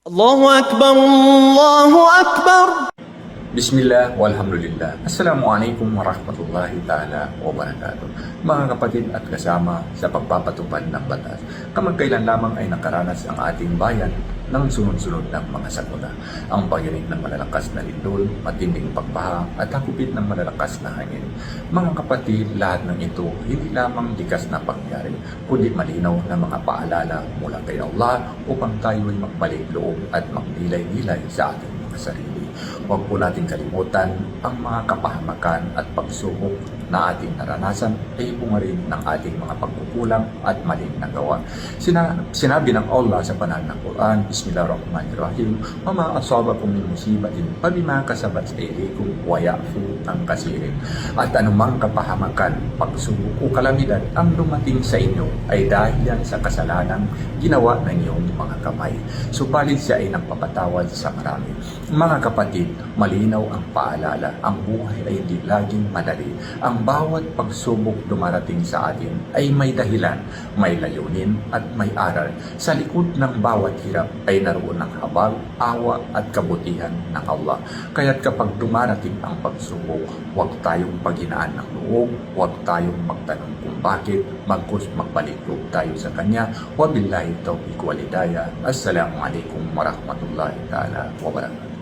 Allahu Akbar, Allahu Akbar. Bismillah, walhamdulillah. Assalamualaikum warahmatullahi ta'ala wabarakatuh. Mga kapatid at kasama sa pagpapatupad ng batas, kamakailan lamang ay nakaranas ang ating bayan ng sunod-sunod ng mga sakuna. Ang pagyanig ng malalakas na lindol, matinding pagbaha at hakupit ng malalakas na hangin. Mga kapatid, lahat ng ito hindi lamang likas na pangyari, kundi malinaw na mga paalala mula kay Allah upang tayo ay magbalik loob at magnilay-nilay sa ating mga sarili. Huwag po natin kalimutan ang mga kapahamakan at pagsubok na ating naranasan ay bunga rin ng ating mga pagkukulang at maling nagawa. Sinabi ng Allah sa banal ng Quran, Bismillahirrahmanirrahim, "Wa ma asabakum min musibatin fabima kasabat aydikum wa ya'fu an katsirin." At anumang kapahamakan, pagsubok o kalamidad ang dumating sa inyo ay dahil yan sa kasalanang ginawa ng iyong mga kamay. Subalit siya ay nagpapatawad sa marami. Mga kapatid, malinaw ang paalala, ang buhay ay hindi laging madali. Ang bawat pagsubok dumarating sa atin ay may dahilan, may layunin at may aral. Sa likod ng bawat hirap ay naroon ang habag, awa at kabutihan ng Allah. Kaya't kapag dumarating ang pagsubok, huwag tayong paghinaan ng loob, huwag tayong magtanong kung bakit, bagkus magbalik loob tayo sa Kanya. Wabillahi tawfiq wal hidayah. Assalamualaikum warahmatullahi ta'ala wabarakatuh.